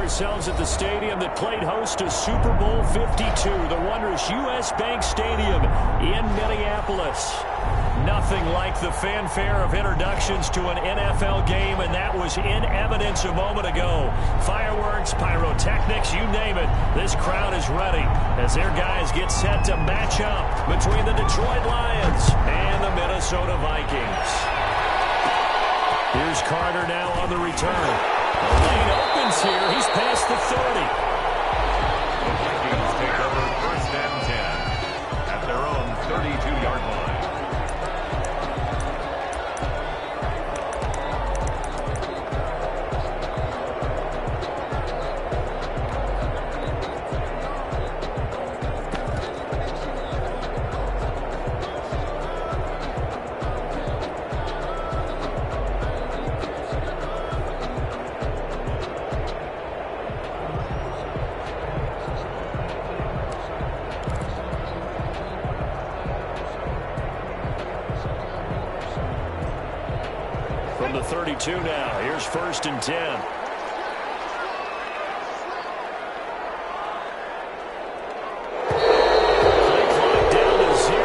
ourselves at the stadium that played host to Super Bowl 52, the wondrous U.S. Bank Stadium in Minneapolis. Nothing like the fanfare of introductions to an NFL game, and that was in evidence a moment ago. Fireworks, pyrotechnics, you name it. This crowd is ready as their guys get set to match up between the Detroit Lions and the Minnesota Vikings. Here's Carter now on the return. The lane opens here. He's past the 30. The Vikings take over first and 10 at their own 32-yard line. From the 32 now, here's first and 10. Play clock down to 0.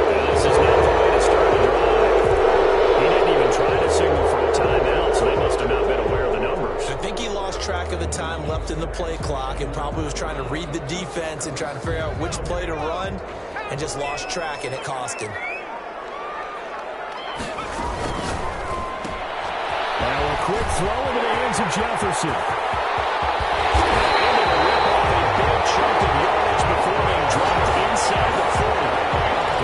And this is not the way to start the drive. He didn't even try to signal for a timeout, so they must have not been aware of the numbers. I think he lost track of the time left in the play clock and probably was trying to read the defense and trying to figure out which play to run and just lost track, and it cost him. Quick throw into the hands of Jefferson. Able to rip off a big chunk of yardage before being dropped inside the 40.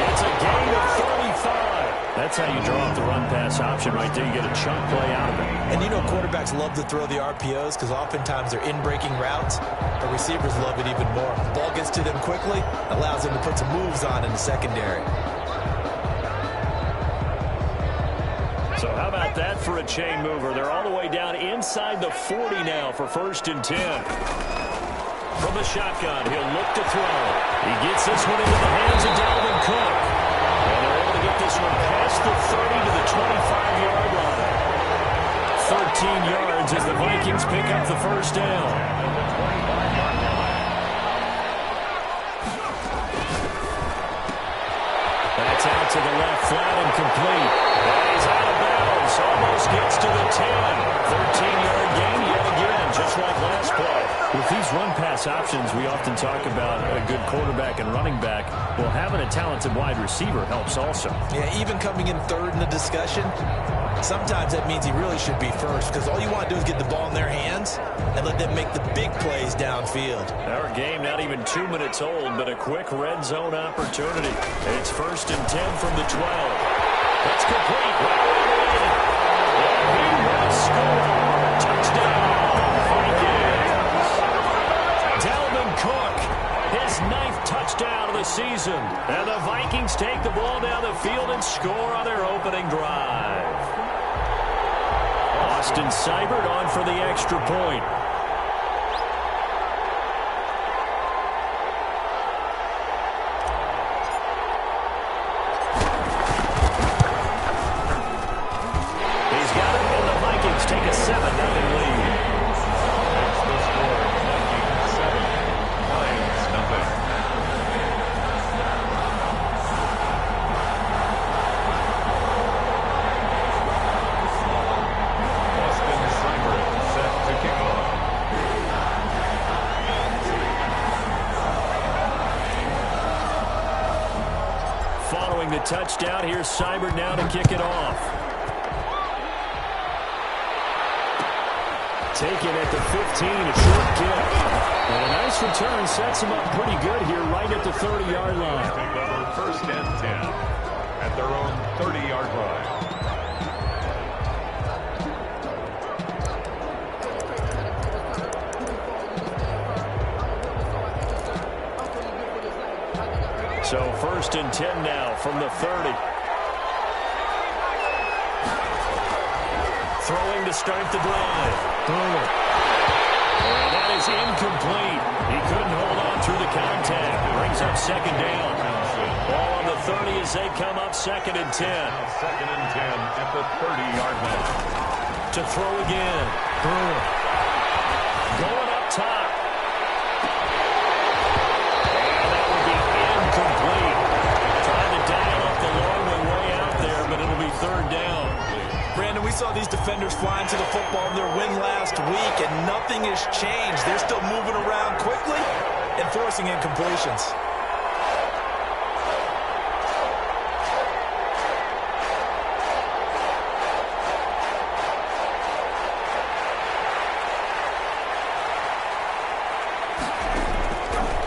It's a gain of 35. That's how you draw up the run-pass option right there. You get a chunk play out of it. And you know quarterbacks love to throw the RPOs because oftentimes they're in-breaking routes, but receivers love it even more. The ball gets to them quickly, allows them to put some moves on in the secondary. So how about that for a chain mover? They're all the way down inside the 40 now for first and 10. From the shotgun, he'll look to throw. He gets this one into the hands of Dalvin Cook. And they're able to get this one past the 30 to the 25-yard line. 13 yards as the Vikings pick up the first down. That's out to the left, flat and complete. And he's out of bounds, almost gets to the 10. 13-yard gain yet again, just like last play. With these run-pass options, we often talk about a good quarterback and running back. Well, having a talented wide receiver helps also. Yeah, even coming in third in the discussion, sometimes that means he really should be first because all you want to do is get the ball in their hands and let them make the big plays downfield. Our game not even 2 minutes old, but a quick red zone opportunity. It's first and 10 from the 12. That's complete. And he will score. Touchdown, Vikings. Dalvin Cook, his 9th touchdown of the season. And the Vikings take the ball down the field and score on their opening drive. Austin Seibert on for the extra point. He's got it, and the Vikings take a 7-0 lead. That's the score. Vikings 7, Lions nothing. Austin Seibert set to kick off. Following the touchdown, here's Seibert now to kick it off. Taken at the 15, a short kick. And a nice return sets him up pretty good here right at the 30-yard line. Take over first and 10 at their own 30-yard line. So first and 10 now from the 30. Throwing to start the drive. And that is incomplete. He couldn't hold on through the contact. Brings up second down. Ball on the 30 as they come up second and 10. Second and 10 at the 30-yard line. To throw again. Going third down. Brandon, we saw these defenders flying to the football in their win last week, and nothing has changed. They're still moving around quickly and forcing incompletions.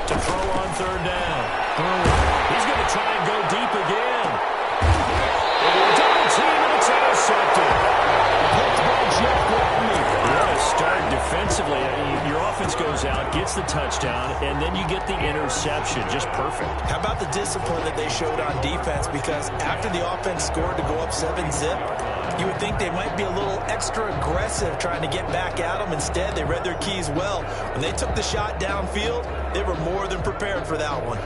To throw on third down. He's going to try and go deep again. Double team, and it's intercepted. Picked by Jeff Gladney. What a start defensively. Your offense goes out, gets the touchdown, and then you get the interception. Just perfect. How about the discipline that they showed on defense? Because after the offense scored to go up 7-zip, you would think they might be a little extra aggressive trying to get back at them. Instead, they read their keys well. When they took the shot downfield, they were more than prepared for that one.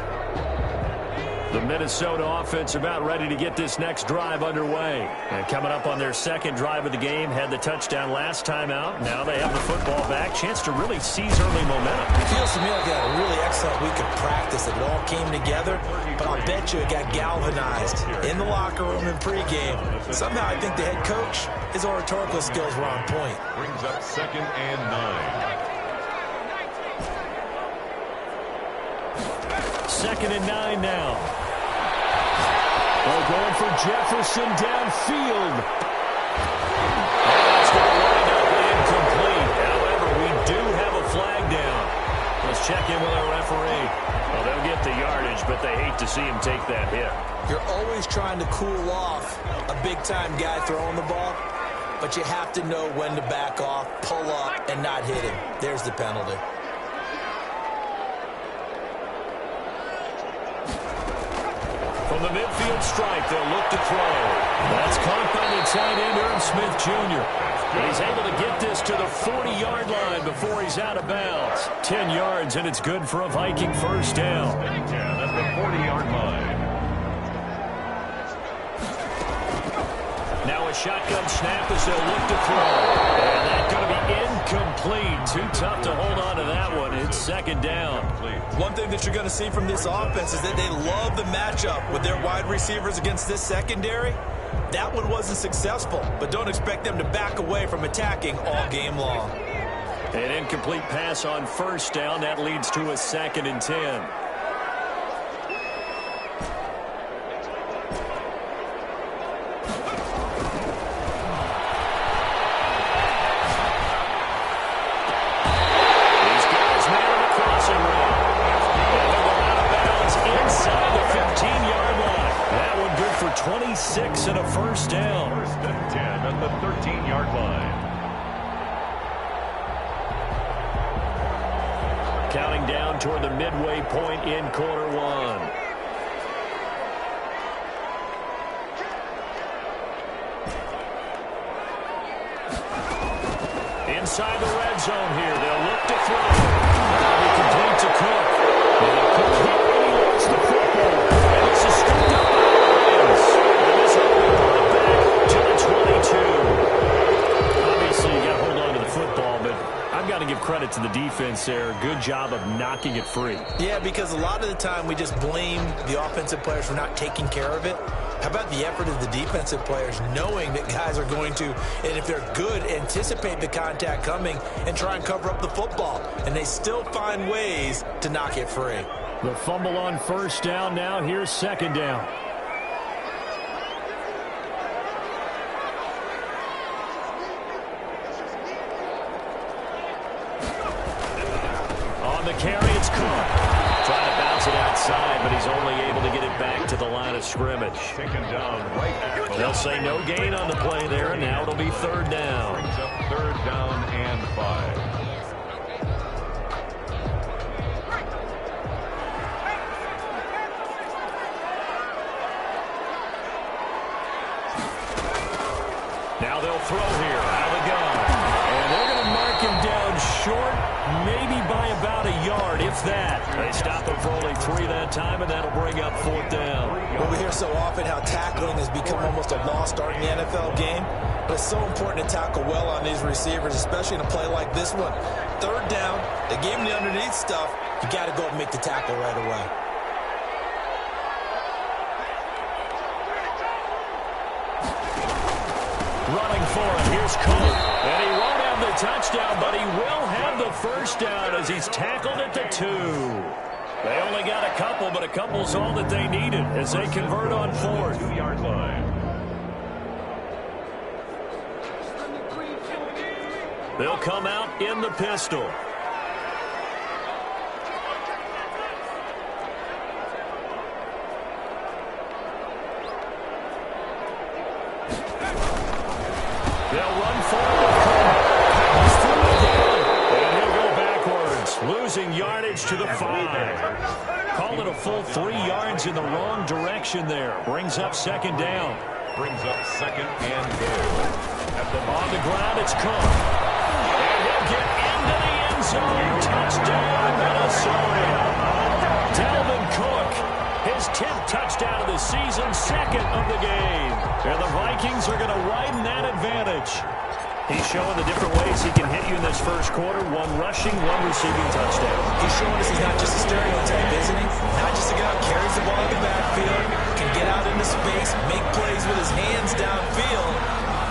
The Minnesota offense about ready to get this next drive underway. And coming up on their second drive of the game, had the touchdown last time out. Now they have the football back. Chance to really seize early momentum. It feels to me like they had a really excellent week of practice. It all came together, but I'll bet you it got galvanized in the locker room in pregame. Somehow I think the head coach, his oratorical skills were on point. Brings up 2nd and 9. 2nd and 9 now. They're going for Jefferson downfield. That's going to wind up incomplete. However, we do have a flag down. Let's check in with our referee. Well, they'll get the yardage, but they hate to see him take that hit. You're always trying to cool off a big-time guy throwing the ball, but you have to know when to back off, pull up, and not hit him. There's the penalty. From the midfield stripe, they'll look to throw. That's caught by the tight end, Irv Smith Jr. He's able to get this to the 40-yard line before he's out of bounds. 10 yards, and it's good for a Viking first down. Yeah, at the 40-yard line. Now a shotgun snap as they'll look to throw. And that's going to be incomplete. Too tough to hold on to that one. It's 2nd down. One thing that you're going to see from this offense is that they love the matchup with their wide receivers against this secondary. That one wasn't successful, but don't expect them to back away from attacking all game long. An incomplete pass on first down. That leads to a 2nd and 10. That one good for 26 and a first down. 1st and 10 at the 13-yard line. Counting down toward the midway point in quarter one. Inside the red zone here. They'll look to throw. That'll be complete to Cook. And Cook hit when he lost the football. And this is stripped up by the Lions. And this will be brought back to the 22. Obviously, you got to hold on to the football, but I've got to give credit to the defense there. Good job of knocking it free. Yeah, because a lot of the time we just blame the offensive players for not taking care of it. How about the effort of the defensive players knowing that guys are going to, and if they're good, anticipate the contact coming and try and cover up the football. And they still find ways to knock it free. The fumble on first down now. Here's 2nd down. On the carry, it's Cook. Trying to bounce it outside, but he's only able to get it back to the line of scrimmage. Taken down right at the They'll say no gain on the play there, and now it'll be 3rd down. Brings up 3rd down and 5. Now they'll throw here out of the gun. And they're going to mark him down short, maybe by about a yard, if that. They stop him for only 3 that time, and that'll bring up 4th down. Well, we hear so often how tackling has become almost a lost art in the NFL game. But it's so important to tackle well on these receivers, especially in a play like this one. 3rd down, they gave him the underneath stuff. You got to go and make the tackle right away. Running for it. Here's Cole. And he won't have the touchdown, but he will have the first down as he's tackled at the 2. They only got a couple, but a couple's all that they needed as they convert on 4th. 2-yard line. They'll come out in the pistol. They'll run forward. He's through again. And he'll go backwards, losing yardage to the 5. Call it a full 3 yards in the wrong direction there. Brings up second down. Brings up second and goal. On the ground, it's Cook. And he'll get into the end zone. Touchdown, Minnesota. Dalvin Cook, his 10th touchdown of the season, 2nd of the game. And the Vikings are going to widen that advantage. He's showing the different ways he can hit you in this first quarter. 1 rushing, 1 receiving touchdown. He's showing us he's not just a stereotype, isn't he? Not just a guy who carries the ball in the backfield, can get out into space, make plays with his hands downfield.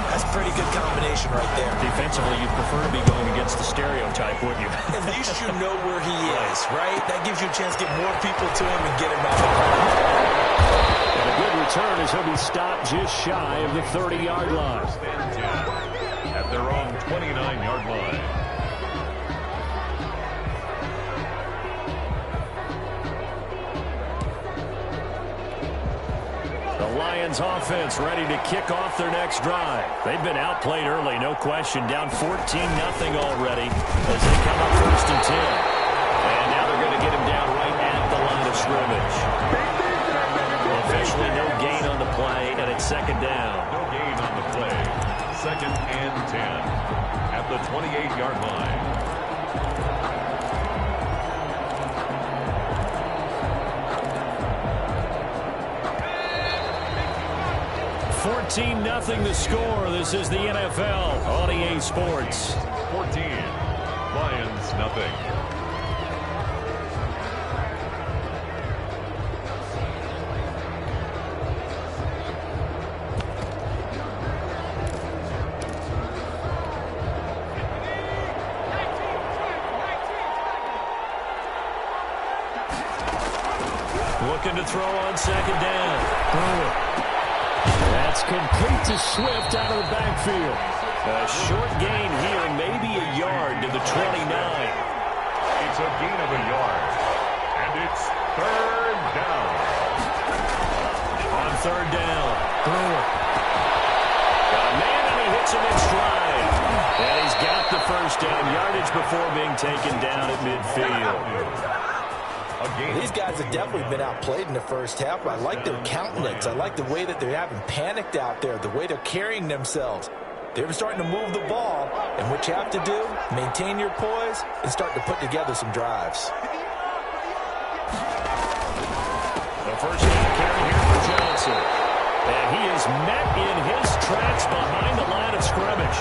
That's a pretty good combination right there. Defensively, you'd prefer to be going against the stereotype, wouldn't you? At least you know where he is, right? That gives you a chance to get more people to him and get him out of the ground. And a good return as he'll be stopped just shy of the 30-yard line. At their own 29-yard line. The Lions offense ready to kick off their next drive. They've been outplayed early, no question. Down 14-0 already as they come up 1st and 10. And now they're going to get him down right at the line of scrimmage. Officially no gain on the play, and it's second down. No gain on the play. 2nd and 10 at the 28-yard line. 14-0 the score. This is the NFL on EA Sports. 14. Lions, nothing. Looking to throw on second down. That's complete to Swift out of the backfield. A short gain here, maybe a yard to the 29. It's a gain of a yard. And it's 3rd down. On 3rd down. Got a man, and he hits him in stride. And he's got the first down. Yardage before being taken down at midfield. These guys have definitely been outplayed in the first half. I like their countenance. I like the way that they haven't panicked out there, the way they're carrying themselves. They're starting to move the ball, and what you have to do, maintain your poise and start to put together some drives. The first down carry here for Johnson. And he is met in his tracks behind the line of scrimmage.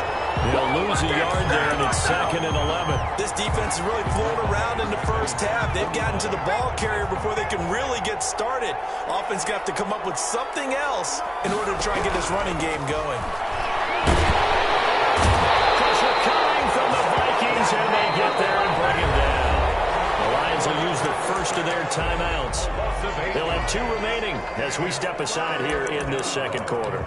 He'll lose a yard there, and it's 2nd and 11. This defense is really flown around in the first half. They've gotten to the ball carrier before they can really get started. Offense got to come up with something else in order to try and get this running game going. Pressure coming from the Vikings, and they get there and bring him down. The Lions will use the first of their timeouts. They'll have 2 remaining as we step aside here in this second quarter.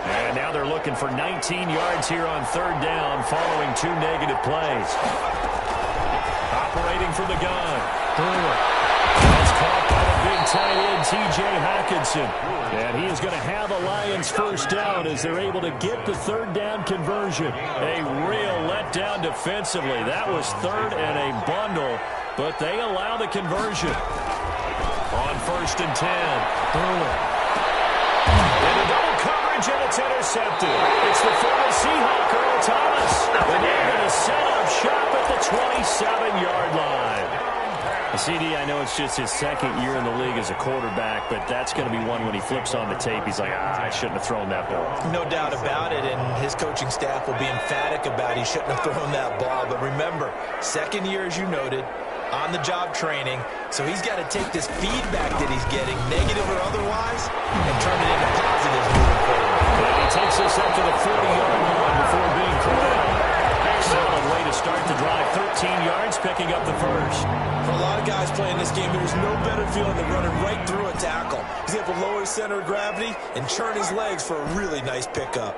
And now they're looking for 19 yards here on 3rd down following 2 negative plays. Operating from the gun. That's caught by the big tight end, T.J. Hockenson. And he is going to have a Lions first down as they're able to get the 3rd down conversion. A real letdown defensively. That was 3rd and a bundle, but they allow the conversion. On 1st and 10. Into double coverage, and it's intercepted. It's the former Seahawk, Earl Thomas. And they're going to set up shop at the 27-yard line. CD, I know it's just his 2nd year in the league as a quarterback, but that's going to be one when he flips on the tape, he's like, I shouldn't have thrown that ball. No doubt about it, and his coaching staff will be emphatic about he shouldn't have thrown that ball. But remember, 2nd year, as you noted, on-the-job training, so he's got to take this feedback that he's getting, negative or otherwise, and turn it into positives moving forward. And he takes us up to the 40-yard line before being corralled. Solid way to start the drive. 13 yards, picking up the first. For a lot of guys playing this game, there's no better feeling than running right through a tackle. He's able to lower his center of gravity and churn his legs for a really nice pickup.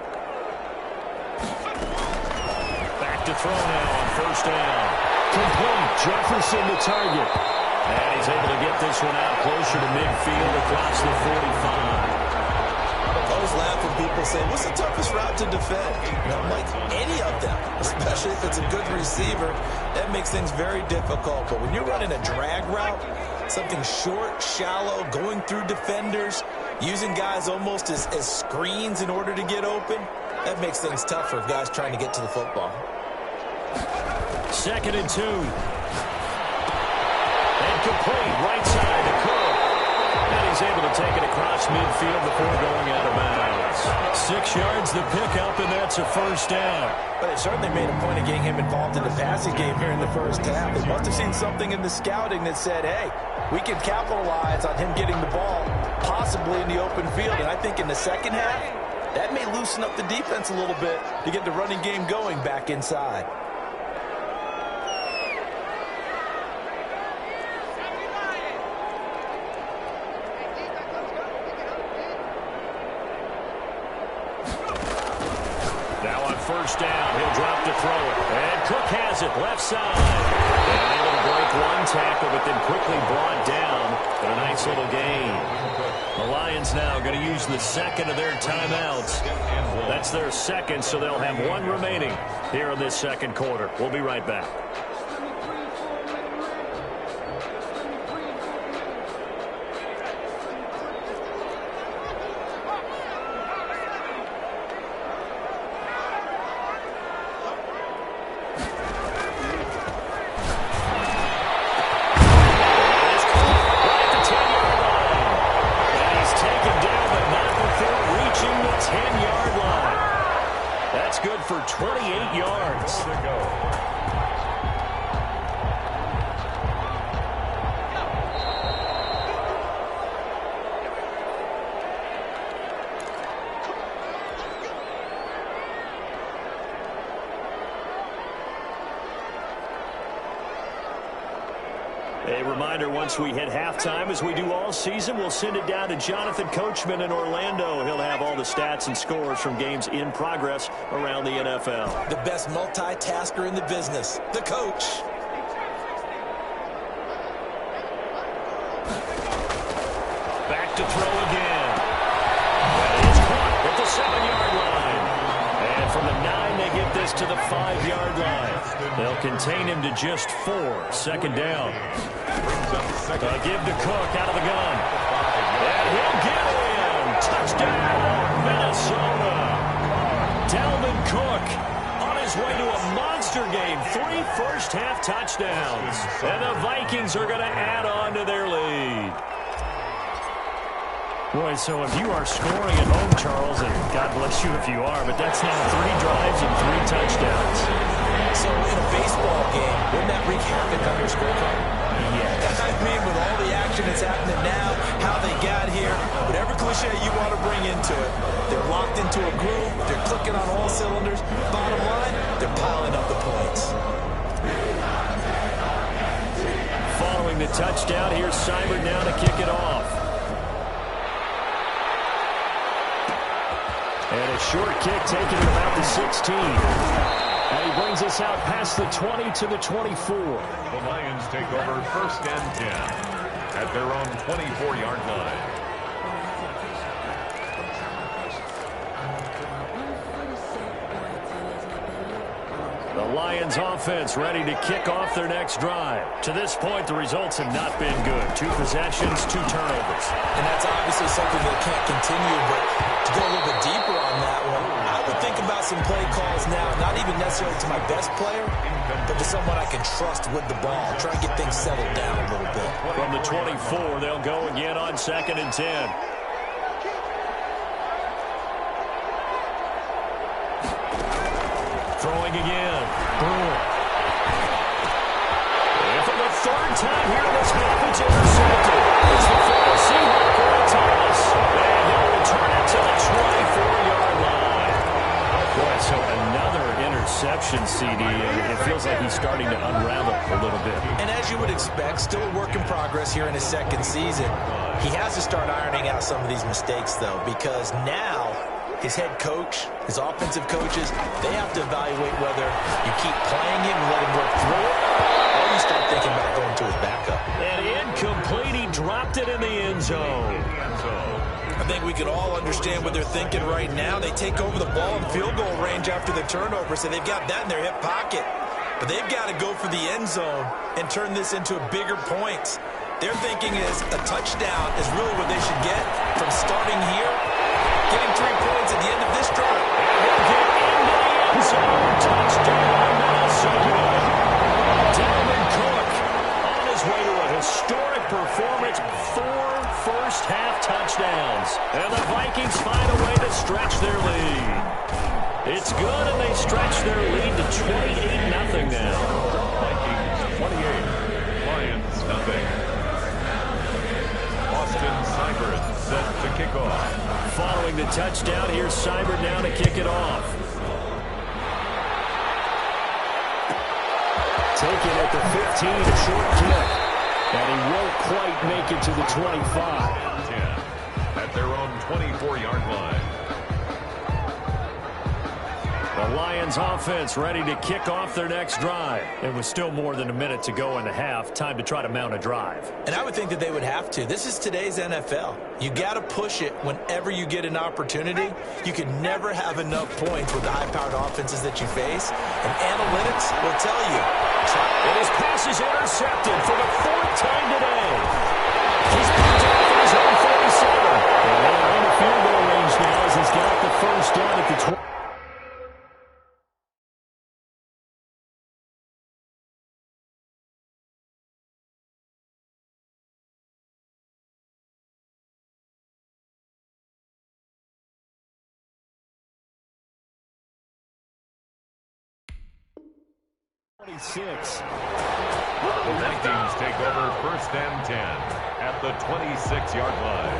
Back to throw now on first down. Complete. Jefferson the target. And he's able to get this one out closer to midfield across the 45. I always laugh when people say, what's the toughest route to defend? Like any of them, especially if it's a good receiver, that makes things very difficult. But when you're running a drag route, something short, shallow, going through defenders, using guys almost as screens in order to get open, that makes things tough for guys trying to get to the football. 2nd and 2. And complete. Right side to Cook. And he's able to take it across midfield before going out of bounds. 6 yards the pickup, and that's a first down. But they certainly made a point of getting him involved in the passing game here in the first half. They must have seen something in the scouting that said, hey, we can capitalize on him getting the ball, possibly in the open field. And I think in the second half, that may loosen up the defense a little bit to get the running game going back inside. First down, he'll drop to throw it. And Cook has it, left side. And able to break one tackle, but then quickly brought down. But a nice little gain. The Lions now going to use the second of their timeouts. That's their second, so they'll have one remaining here in this second quarter. We'll be right back. For 28 yards. A reminder, once we hit halftime, as we do all season, we'll send it down to Jonathan Coachman in Orlando. He'll have all the stats and scores from games in progress around the NFL. The best multitasker in the business, the coach. Back to throw again. That is caught at the 7-yard line. And from the 9, they get this to the 5-yard line. They'll contain him to just 4. Second down. Give to Cook out of the gun. And he'll get in. Touchdown, Minnesota. Dalvin Cook on his way to a monster game. 3 first-half touchdowns. And the Vikings are going to add on to their lead. Boy, so if you are scoring at home, Charles, and God bless you if you are, but that's now 3 drives and 3 touchdowns. So in a baseball game, wouldn't that wreak havoc on your scorecard? Yes. I mean, with all the action that's happening now, how they got here, whatever cliche you want to bring into it, they're locked into a groove, they're clicking on all cylinders. Bottom line, they're piling up the points. Following the touchdown, here's Seibert now to kick it off. And a short kick taken at about the 16. And he brings us out past the 20 to the 24. The Lions take over 1st and 10 at their own 24-yard line. The Lions offense ready to kick off their next drive. To this point, the results have not been good. 2 possessions, 2 turnovers. And that's obviously something that can't continue, but to go a little bit deeper on that one, I would think about some play calls now, not even necessarily to my best player, but to someone I can trust with the ball. Try and get things settled down a little bit. From the 24, they'll go again on 2nd and 10. Throwing again. Boom. And from the third time here in this half it's intercepted. It's the final Seahawk Earl Thomas. And he'll return it to the 24-yard line. Boy, so another interception, CD. It feels like he's starting to unravel a little bit. And as you would expect, still a work in progress here in his second season. He has to start ironing out some of these mistakes, though, because now his head coach, his offensive coaches, they have to evaluate whether you keep playing him and let him work through it, or you start thinking about going to his backup. And incomplete, he dropped it in the end zone. I think we can all understand what they're thinking right now. They take over the ball in field goal range after the turnover, so they've got that in their hip pocket. But they've got to go for the end zone and turn this into bigger points. Their thinking is a touchdown is really what they should get from starting here, getting 3 points at the end of this drive. And he'll get into the end zone. Touchdown, Minnesota. Dalvin Cook on his way to a historic performance. 4 first-half touchdowns. And the Vikings find a way to stretch their lead. It's good, and they stretch their lead to 28-0 now. Vikings 28, Lions nothing. Austin Seibert set to kick off. Following the touchdown, here's Seibert now to kick it off. Taken at the 15, a short kick. And he won't quite make it to the 25. 10 at their own 24-yard line. The Lions offense ready to kick off their next drive. It was still more than a minute to go in the half. Time to try to mount a drive. And I would think that they would have to. This is today's NFL. You got to push it whenever you get an opportunity. You can never have enough points with the high-powered offenses that you face. And analytics will tell you. And his pass is intercepted for the 4th time today. He's picked up for his own 47. And they're in the field goal range now as he's got the first down at the 20. The Vikings take over 1st and 10 at the 26-yard line.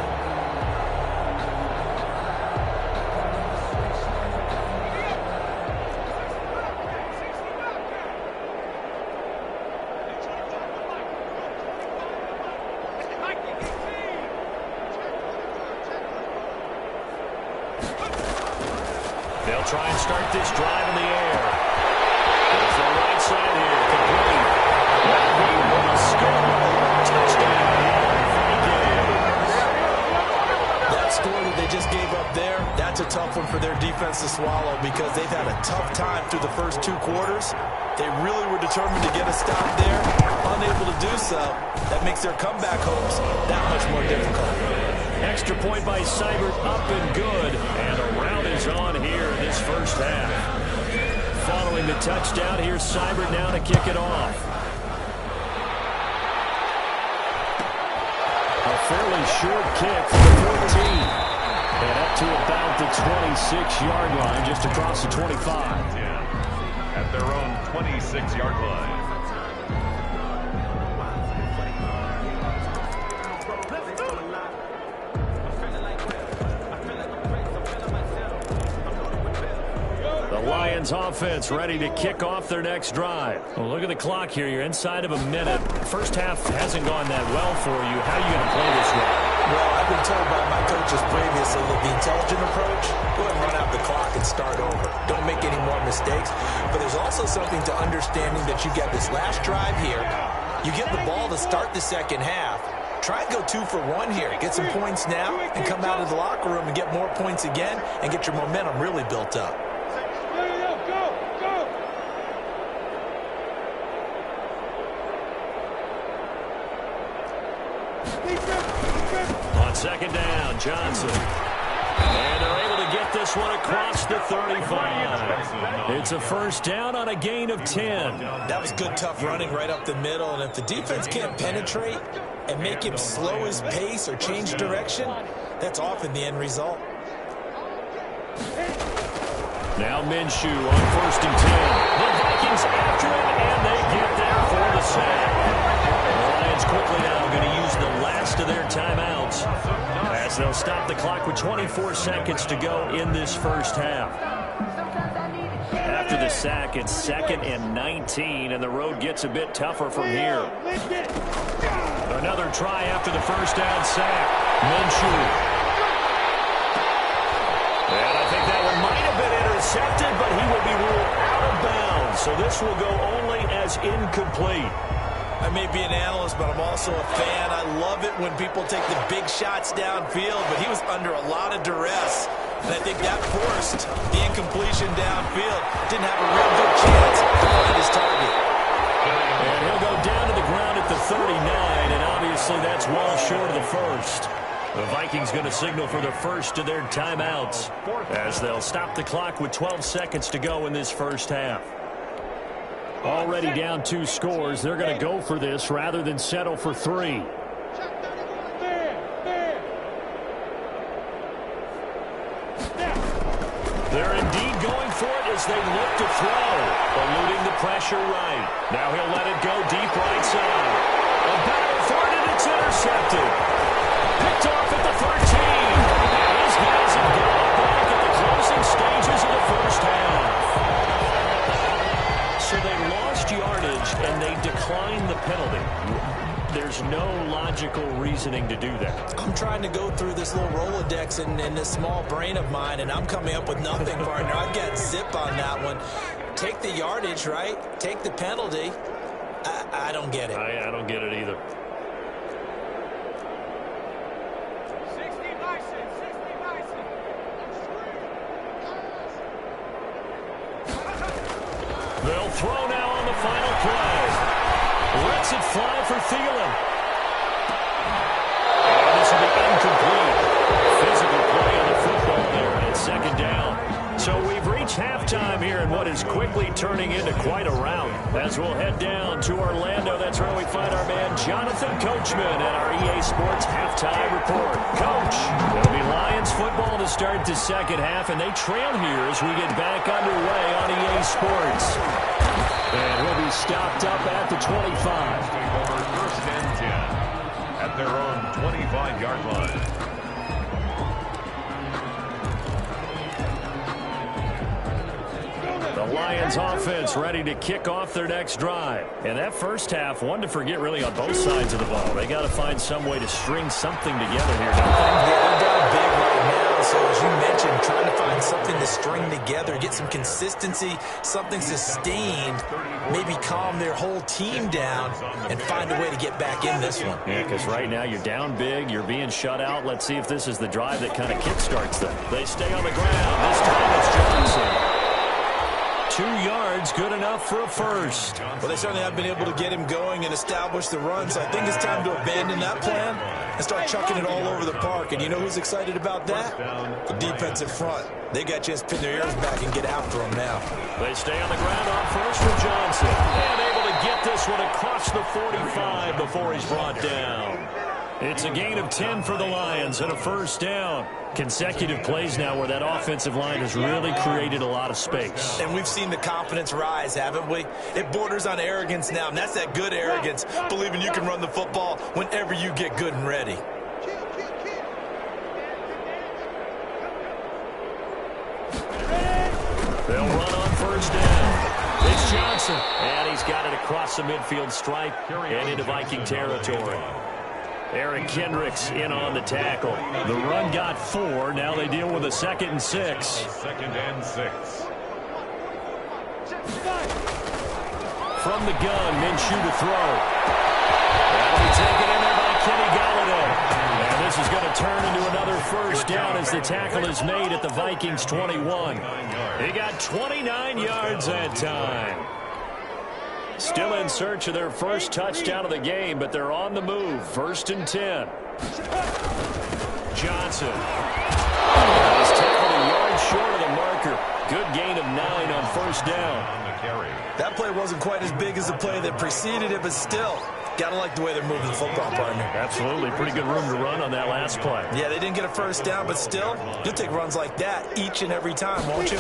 They'll try and start this drive in the air. There's the right side here, complete. And he will score. Touchdown, Vikings. That score that they just gave up there, that's a tough one for their defense to swallow because they've had a tough time through the first 2 quarters. They really were determined to get a stop there. Unable to do so, that makes their comeback hopes that much more difficult. Extra point by Seibert, up and good. And a rout is on here in this first half. Following the touchdown, here's Seibert now to kick it off. A fairly short kick for the 14. And up to about the 26-yard line, just across the 25. 10 at their own 26-yard line. Lions offense ready to kick off their next drive. Well, look at the clock here. You're inside of a minute. First half hasn't gone that well for you. How are you going to play this one? Well, I've been told by my coaches previously that the intelligent approach, go ahead and run out the clock and start over. Don't make any more mistakes. But there's also something to understanding that you got this last drive here. You get the ball to start the second half. Try and go 2 for 1 here. Get some points now and come out of the locker room and get more points again and get your momentum really built up. On second down, Johnson. And they're able to get this one across the 35. It's a first down on a gain of 10. That was good, tough running right up the middle. And if the defense can't penetrate and make him slow his pace or change direction, that's often the end result. Now Minshew on 1st and 10. The Vikings after him, and they get there for the sack. Lions quickly now going to use the last of their timeouts as they'll stop the clock with 24 seconds to go in this first half. After the sack, it's 2nd and 19, and the road gets a bit tougher from here. Another try after the first down sack. Minshew. And I think that one might have been intercepted, but he will be ruled out of bounds. So this will go only as incomplete. I may be an analyst, but I'm also a fan. I love it when people take the big shots downfield, but he was under a lot of duress. And I think that forced the incompletion downfield. Didn't have a real good chance to find his target. And he'll go down to the ground at the 39, and obviously that's well short of the first. The Vikings going to signal for the first of their timeouts as they'll stop the clock with 12 seconds to go in this first half. Already down 2 scores. They're going to go for this rather than settle for 3. They're indeed going for it as they look to throw. Eluding the pressure right. Now he'll let it go deep right side. A battle for it, and it's intercepted. Picked off at the 13. And these guys have got back at the closing stages of the first half. So they lost yardage, and they declined the penalty. There's no logical reasoning to do that. I'm trying to go through this little Rolodex in this small brain of mine, and I'm coming up with nothing, partner. I got zip on that one. Take the yardage, right? Take the penalty. I don't get it. I don't get it either. 60 Bison, 60 Bison. They'll throw now on the final play. Lets it fly for Thielen. And this will be incomplete. Physical play on the football there, and it's 2nd down. So we've reached halftime here in what is quickly turning into quite a rout. As we'll head down to Orlando, that's where we find our man Jonathan Coachman at our EA Sports Halftime Report. Coach, it'll be Lions football to start the second half, and they trail here as we get back underway on EA Sports. And he'll be stopped up at the 25. Take over 1st and 10 at their own 25-yard line. The Lions offense ready to kick off their next drive. And that first half, one to forget really on both sides of the ball. They got to find some way to string something together here, don't they? Yeah, they're down big right now. So as you mentioned, trying to find something to string together, get some consistency, something sustained, maybe calm their whole team down and find a way to get back in this one. Yeah, because right now you're down big, you're being shut out. Let's see if this is the drive that kind of kickstarts them. They stay on the ground. This time it's Johnson. 2 yards, good enough for a first. Well, they certainly have been able to get him going and establish the run, so I think it's time to abandon that plan and start chucking it all over the park. And you know who's excited about that? The defensive front. They got a chance to pin their ears back and get after him now. They stay on the ground on first for Johnson. And able to get this one across the 45 before he's brought down. It's a gain of 10 for the Lions and a first down. Consecutive plays now where that offensive line has really created a lot of space. And we've seen the confidence rise, haven't we? It borders on arrogance now, and that's that good arrogance, believing you can run the football whenever you get good and ready. They'll run on first down. It's Johnson, and he's got it across the midfield stripe and into Viking territory. Eric Kendricks in on the tackle. The run got 4. Now they deal with a 2nd and 6. 2nd and 6. From the gun, Minshew to throw. That'll be taken in there by Kenny Galladay. And this is going to turn into another first down as the tackle is made at the Vikings 21. He got 29 yards that time. Still in search of their first touchdown of the game, but they're on the move. 1st and 10. Johnson. He's tackled a yard short of the marker. Good gain of 9 on first down. That play wasn't quite as big as the play that preceded it, but still, gotta like the way they're moving the football, partner. Absolutely. Pretty good room to run on that last play. Yeah, they didn't get a first down, but still, you'll take runs like that each and every time, won't you?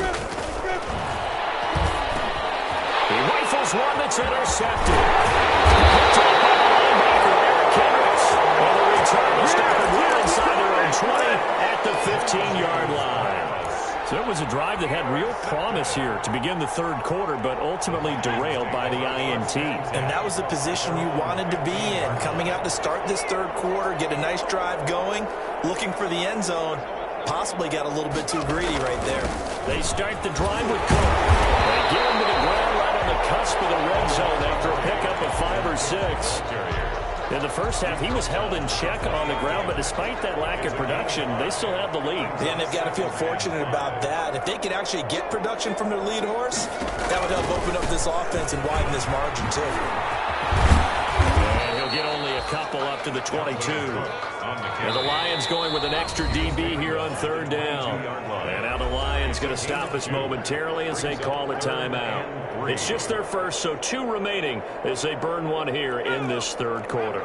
He rifles one that's intercepted. Picked up by the linebacker, So it was a drive that had real promise here to begin the third quarter, but ultimately derailed by the INT. And that was the position you wanted to be in, coming out to start this third quarter, get a nice drive going, looking for the end zone. Possibly got a little bit too greedy right there. They start the drive with Cook. They get him to the ground right on the cusp of the red zone after a pickup of 5 or 6. In the first half, he was held in check on the ground, but despite that lack of production, they still have the lead. Yeah, and they've got to feel fortunate about that. If they could actually get production from their lead horse, that would help open up this offense and widen this margin, too. And he'll get only a couple up to the 22. And the Lions going with an extra DB here on third down. And now the Lions going to stop us momentarily as they call a timeout. It's just their first, so 2 remaining as they burn one here in this third quarter.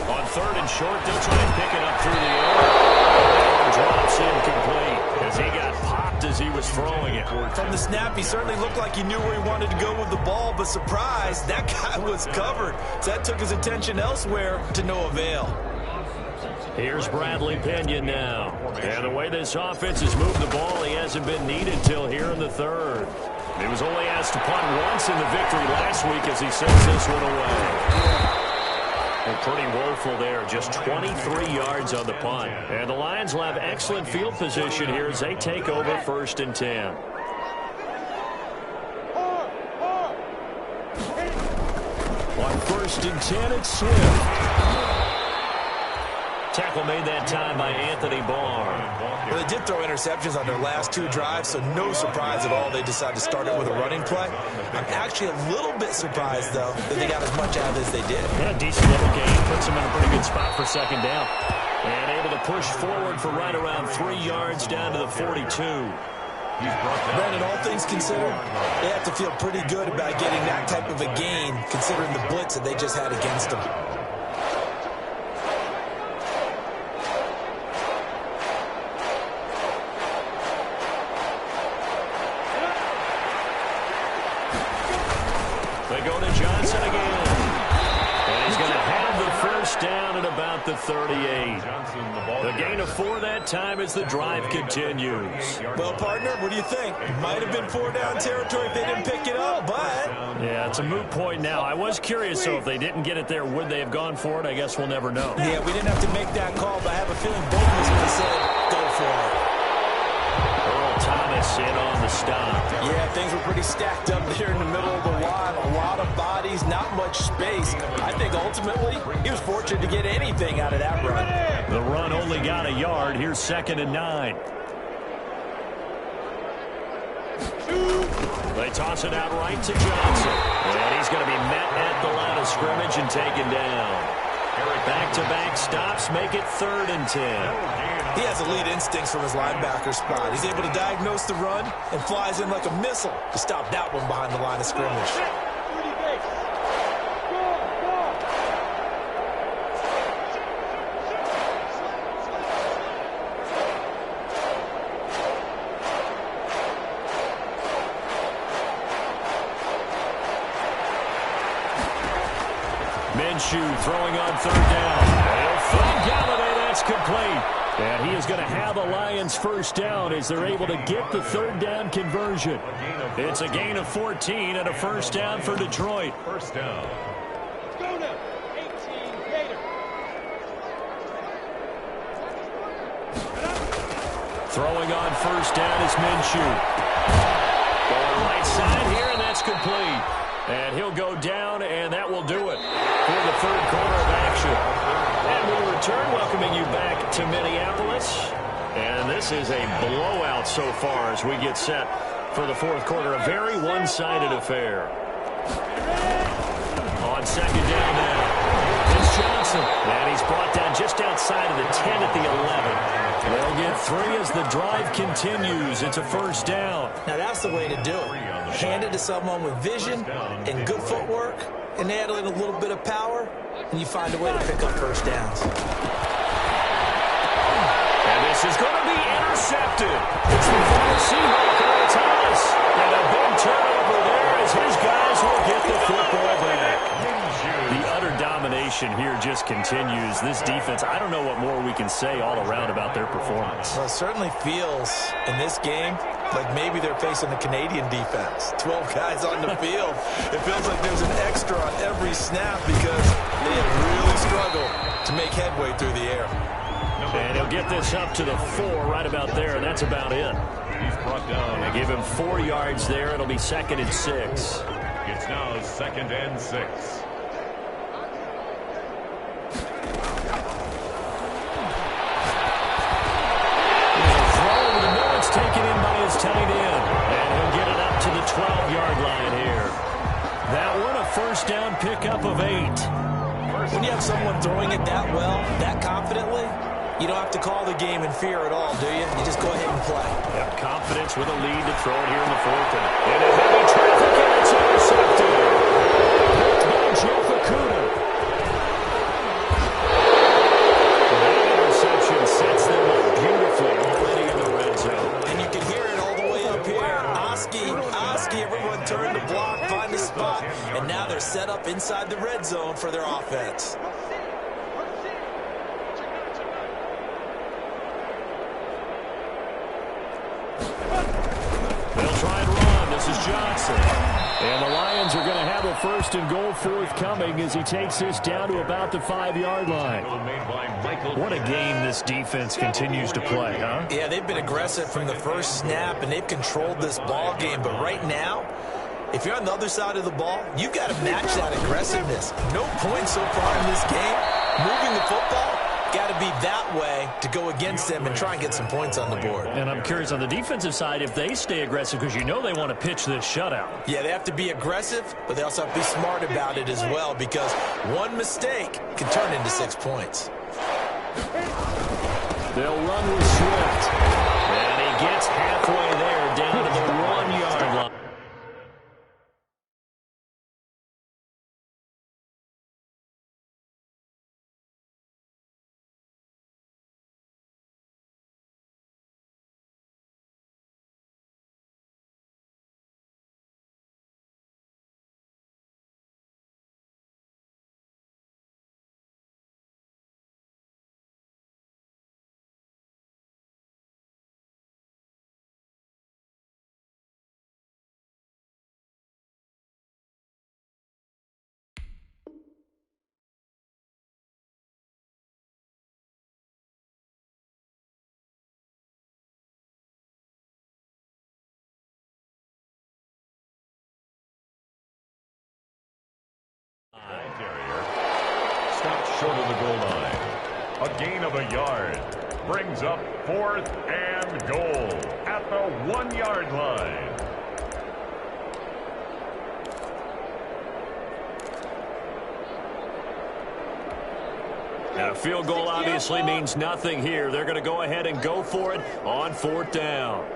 On third and short, they'll try and pick it up through the air. Drops incomplete as he got popped as he was throwing it. From the snap, he certainly looked like he knew where he wanted to go with the ball, but surprise, that guy was covered. So that took his attention elsewhere to no avail. Here's Bradley Pena now. And the way this offense has moved the ball, he hasn't been needed till here in the third. He was only asked to punt once in the victory last week as he sends this one away. And pretty woeful there, just 23 yards on the punt. And the Lions will have excellent field position here as they take over first and 10. On first and 10, it's Swift. Tackle made that time by Anthony Barr. Well, they did throw interceptions on their last 2 drives, so no surprise at all they decided to start it with a running play. I'm actually a little bit surprised, though, that they got as much out of it as they did. Yeah, decent little game. Puts them in a pretty good spot for second down. And able to push forward for right around 3 yards down to the 42. Brandon, all things considered, they have to feel pretty good about getting that type of a gain, considering the blitz that they just had against them. They go to Johnson again. And he's going to have the first down at about the 38. The gain of 4 that time as the drive continues. Well, partner, what do you think? Might have been 4-down territory if they didn't pick it up, but... Yeah, it's a moot point now. I was curious, so if they didn't get it there, would they have gone for it? I guess we'll never know. Yeah, we didn't have to make that call, but I have a feeling both of us would have said, go for it. Thomas in on the stop. Yeah, things were pretty stacked up there in the middle of the line. A lot of bodies, not much space. I think ultimately he was fortunate to get anything out of that run. The run only got a yard. Here's 2nd and 9. They toss it out right to Johnson. And he's going to be met at the line of scrimmage and taken down. Back-to-back stops make it 3rd and 10. He has elite instincts from his linebacker spot. He's able to diagnose the run and flies in like a missile to stop that one behind the line of scrimmage. Minshew throwing on 3rd down. He'll find Galladay. That's complete. And he is going to have the Lions first down as they're able to get the 3rd down conversion. It's a gain of 14 and a first down for Detroit. First down. Let's go now. 18 Gator. Throwing on first down is Minshew. Going right side here, and that's complete. And he'll go down, and that will do it for the third quarter of action. And we'll return, welcoming you back to Minneapolis. And this is a blowout so far as we get set for the fourth quarter. A very one-sided affair. On second down now, it's Johnson. And he's brought down just outside of the 10 at the 11. They'll get 3 as the drive continues. It's a first down. Now that's the way to do it. Hand it to someone with vision and good footwork, and add in a little bit of power, and you find a way to pick up first downs. And this is going to be intercepted. It's the former Seahawk, Thomas. And a big turnover there as his guys will get the football back. just continues. This defense, I don't know what more we can say all around about their performance. Well, it certainly feels in this game like maybe they're facing a Canadian defense. 12 guys on the field. It feels like there's an extra on every snap because they have really struggled to make headway through the air. And he'll get this up to the 4 right about there, and that's about it. He's brought down. They give him 4 yards there. It'll be 2nd and 6. It's now 2nd and 6. Taken in by his tight end, and he'll get it up to the 12-yard line here. That one, a first down pickup of 8. When you have someone throwing it that well, that confidently, you don't have to call the game in fear at all, do you? You just go ahead and play. Yep, confidence with a lead to throw it here in the 4th. And a heavy traffic, and it's intercepted. Picked by Joe Fukuda. That interception sets them up beautifully already in the red zone. And you can hear it all the way up here. Oski, everyone turned the block, find the spot, and now they're set up inside the red zone for their offense. They'll try and run. This is Johnson. And the Lions are going to have a 1st and goal forthcoming as he takes this down to about the 5-yard line. What a game this defense continues to play, huh? Yeah, they've been aggressive from the first snap, and they've controlled this ball game. But right now, if you're on the other side of the ball, you've got to match that aggressiveness. No points so far in this game. Moving the football, got to be that way to go against them and try and get some points on the board. And I'm curious on the defensive side if they stay aggressive, because you know they want to pitch this shutout. Yeah, they have to be aggressive, but they also have to be smart about it as well, because one mistake can turn into 6 points. They'll run with Swift. And he gets halfway there down to the 1-yard line. Stopped short of the goal line. A gain of a yard. Brings up 4th and goal at the 1-yard line. Now, a field goal obviously means nothing here. They're going to go ahead and go for it on 4th down.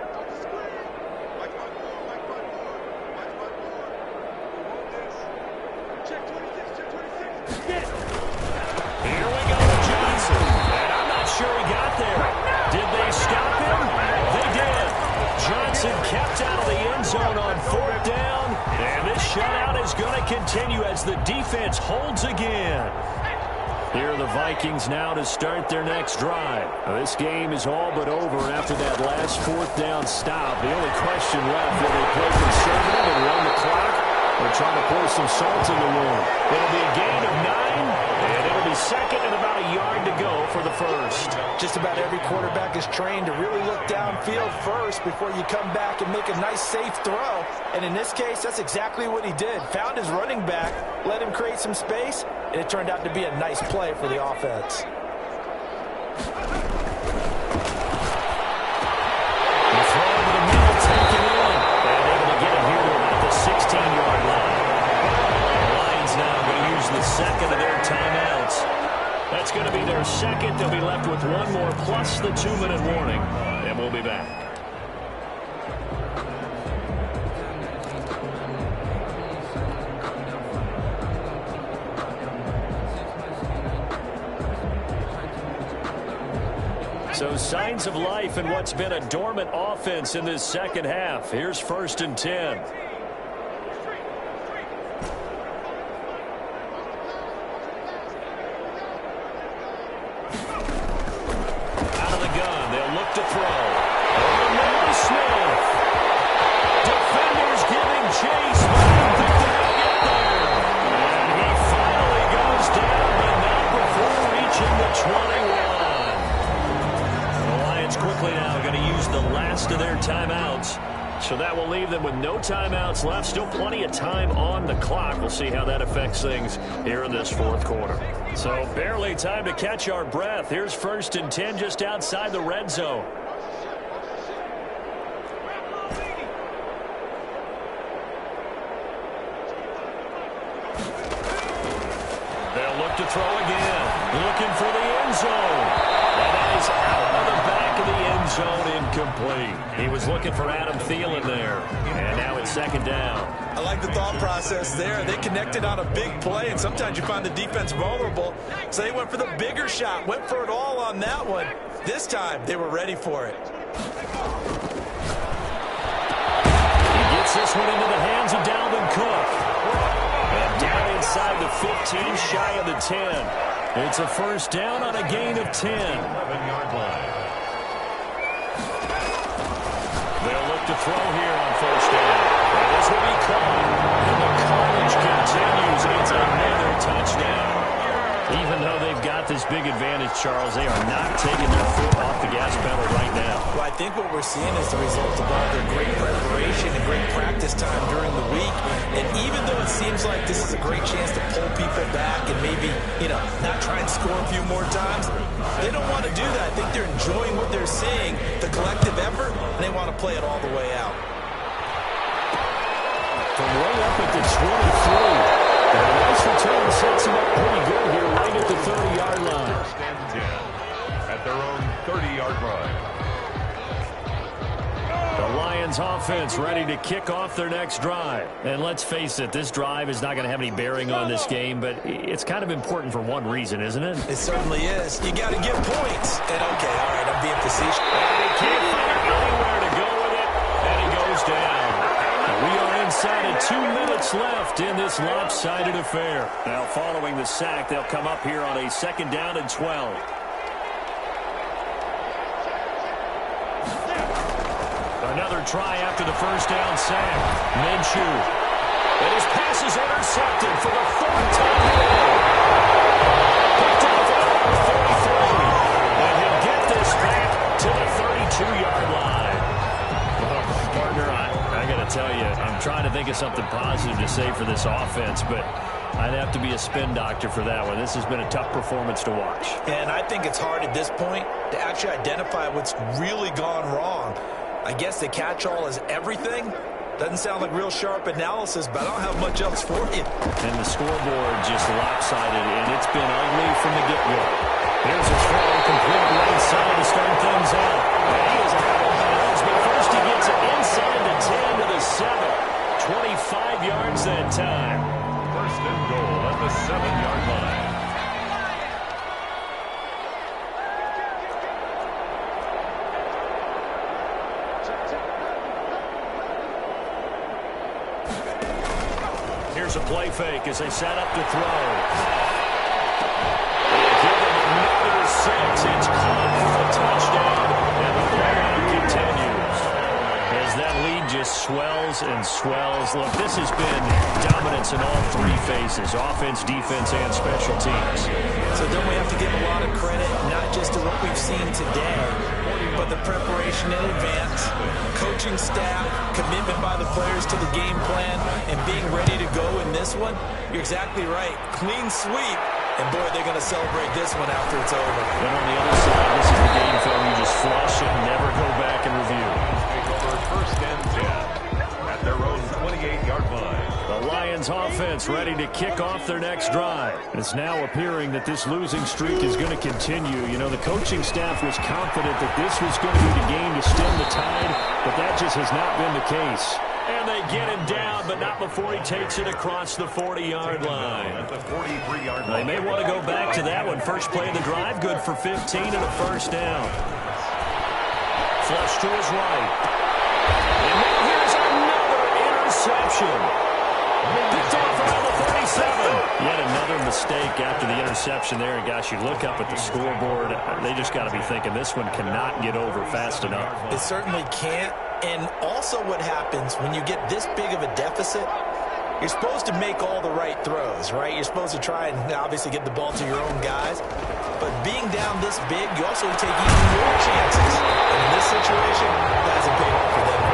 Kept out of the end zone on 4th down, and this shutout is going to continue as the defense holds again. Here are the Vikings now to start their next drive. This game is all but over after that last 4th down stop. The only question left, will they play conservative and run the clock, or try to pour some salt in the wound? It'll be a gain of 9, and it'll be 2nd and about a yard to go for the 1st. Just about every quarterback is trained to really look downfield first before you come back and make a nice, safe throw. And in this case, that's exactly what he did. Found his running back, let him create some space, and it turned out to be a nice play for the offense. The throw to the middle, taken in, and able to get him here to about the 16-yard line. The Lions now going to use the 2nd of their timeouts. That's going to be their 2nd. They'll be left with 1 more plus the 2-minute warning. And we'll be back. So signs of life in what's been a dormant offense in this second half. Here's 1st and 10. timeouts. So that will leave them with no timeouts left. Still plenty of time on the clock. We'll see how that affects things here in this fourth quarter. So barely time to catch our breath. Here's 1st and 10 just outside the red zone. They'll look to throw again. Looking for the end zone. And that is out of the back of the end zone, incomplete. He was looking for Adam Thielen there. And now it's 2nd down. I like the thought process there. They connected on a big play, and sometimes you find the defense vulnerable. So they went for the bigger shot, went for it all on that one. This time, they were ready for it. He gets this one into the hands of Dalvin Cook. And down inside the 15, shy of the 10. It's a 1st down on a gain of 10. 11-yard line. They'll look to throw here on 1st down. And this will be caught. And the carnage continues. It's another touchdown. Even though they've got this big advantage, Charles, they are not taking their foot off the gas pedal right now. Well, I think what we're seeing is the result of all their great preparation and great practice time during the week. And even though it seems like this is a great chance to pull people back and maybe, not try and score a few more times, they don't want to do that. I think they're enjoying what they're seeing, the collective effort, and they want to play it all the way out. From way up at the 23. The nice return sets him up pretty good here right at the 30-yard line. 1st and 10 at their own 30-yard line. The Lions offense ready to kick off their next drive. And let's face it, this drive is not going to have any bearing on this game, but it's kind of important for one reason, isn't it? It certainly is. You got to get points. And okay, all right, I'm being facetious. And he can't find anywhere to go with it, and he goes down. We are inside of 2 minutes left in this lopsided affair. Now, following the sack, they'll come up here on a 2nd down and 12. Another try after the 1st down sack. Minshew. And his pass is intercepted for the 4th time today. Picked off at the 33. And he'll get this back to the 32-yard line. Well, partner, I got to tell you, I'm trying to think of something positive to say for this offense, but I'd have to be a spin doctor for that one. This has been a tough performance to watch. And I think it's hard at this point to actually identify what's really gone wrong. I guess the catch-all is everything. Doesn't sound like real sharp analysis, but I don't have much else for you. And the scoreboard just lopsided, and it's been ugly from the get-go. Here's a throw complete right side to start things out. And he is out of bounds, but first he gets it inside the 10 to the 7. 25 yards that time. 1st and goal at the 7-yard line. Here's a play fake as they set up to throw. They give him another 6. It's caught for a touchdown, and the blowout continues. As that lead just swells and swells. Look, this has been dominance in all 3 phases, offense, defense, and special teams. So then we have to give a lot of credit, not just to what we've seen today, but the preparation in advance, coaching staff, commitment by the players to the game plan, and being ready to go in this one. You're exactly right. Clean sweep. And, boy, they're going to celebrate this one after it's over. And on the other side, this is the game film you just flush it and never go back and review. Take over 1st and 10 at their own 28-yard line. The Lions offense ready to kick off their next drive. It's now appearing that this losing streak is going to continue. You know, the coaching staff was confident that this was going to be the game to stem the tide, but that just has not been the case. And they get him down, but not before he takes it across the 40-yard line. At the 43-yard line. They may want to go back to that one. First play of the drive, good for 15 and a 1st down. Flush to his right. And now here's another interception. Picked off around the 37. Yet another mistake after the interception there. And, gosh, you look up at the scoreboard. They just got to be thinking this one cannot get over fast enough. It certainly can't. And also what happens when you get this big of a deficit, you're supposed to make all the right throws, right? You're supposed to try and obviously get the ball to your own guys. But being down this big, you also take even more chances. And in this situation, that hasn't paid off for them.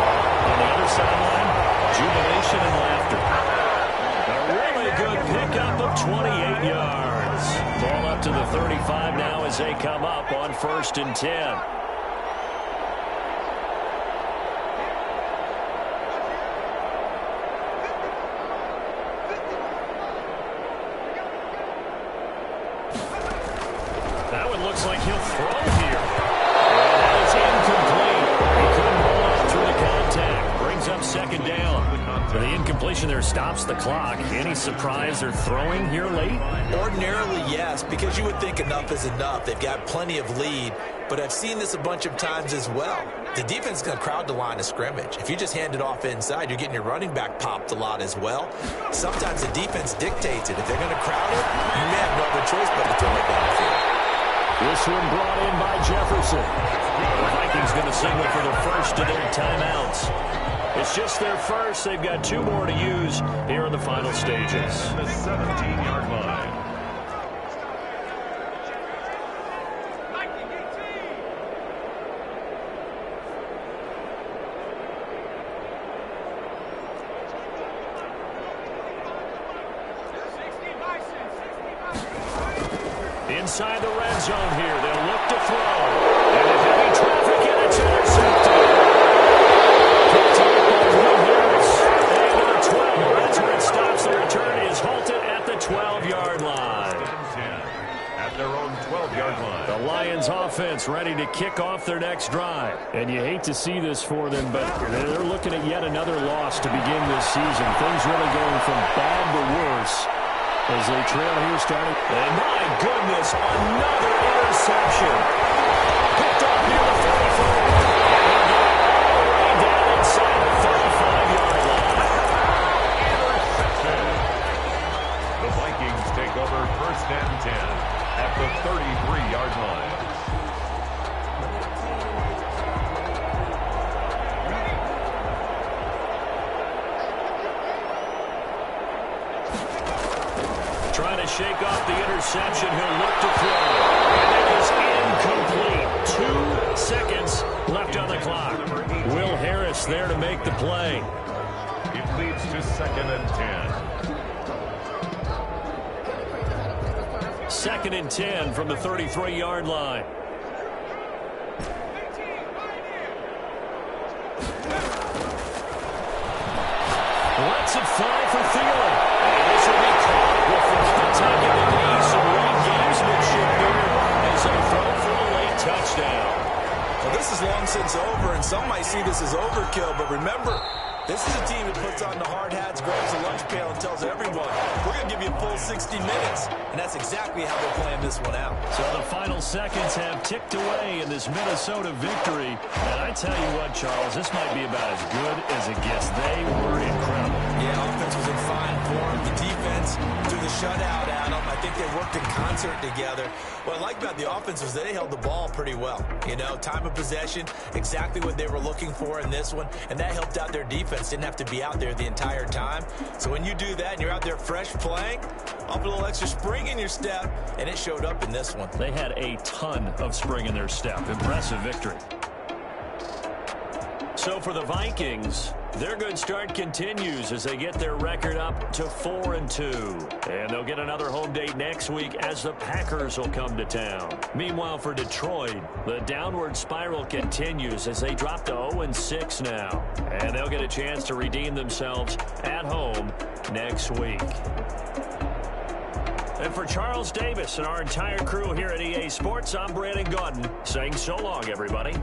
1st and 10. That one looks like he'll throw here. And that is incomplete. He couldn't hold up through the contact. Brings up 2nd down. The incompletion there stops the clock. Any surprise they're throwing here late? Ordinarily, yes, because you would think enough is enough. They've got plenty of lead, but I've seen this a bunch of times as well. The defense is going to crowd the line of scrimmage. If you just hand it off inside, you're getting your running back popped a lot as well. Sometimes the defense dictates it. If they're going to crowd it, you may have no other choice but to throw it downfield. This one brought in by Jefferson. The Vikings going to signal for the first of their timeouts. It's just their first. They've got 2 more to use here in the final stages. The 17-yard line. Inside the red zone here. They'll look to throw. And they're having traffic, and it's intercepted. Picked up by Will Harris. And to the 12. That's where it stops. The return is halted at the 12-yard line. At their own 12-yard line. The Lions offense ready to kick off their next drive. And you hate to see this for them, but they're looking at yet another loss to begin this season. Things really going from bad to worse as they trail here starting. And my goodness, another interception. Picked up near the 44. And all the way down inside the 35-yard line. Interception. The Vikings take over 1st and 10 at the 33-yard line. Trying to shake off the interception. He'll look to throw. And it is incomplete. 2 seconds left on the clock. Will Harris there to make the play. It leads to 2nd and 10. 2nd and 10 from the 33-yard line. Lets it fly for Thielen. And this will be caught with the contact in the knee. Some late gamesmanship there as they throw for a late touchdown. Well, this is long since over, and some might see this as overkill, but remember, this is a team that puts on the hard hats, grabs a lunch pail, and tells everyone, we're going to give you a full 60 minutes. And that's exactly how they're playing this one out. So the final seconds have ticked away in this Minnesota victory. And I tell you what, Charles, this might be about as good as it gets. They were incredible. Yeah, offense was in fine form. The defense threw the shutout at them. I think they worked in concert together. What I like about the offense was they held the ball pretty well. You know, time of possession, exactly what they were looking for in this one. And that helped out their defense. Didn't have to be out there the entire time. So when you do that and you're out there fresh playing, up a little extra spring in your step, and it showed up in this one. They had a ton of spring in their step. Impressive victory. So for the Vikings, their good start continues as they get their record up to 4-2. And they'll get another home date next week as the Packers will come to town. Meanwhile, for Detroit, the downward spiral continues as they drop to 0-6 now. And they'll get a chance to redeem themselves at home next week. And for Charles Davis and our entire crew here at EA Sports, I'm Brandon Gaudin saying so long, everybody.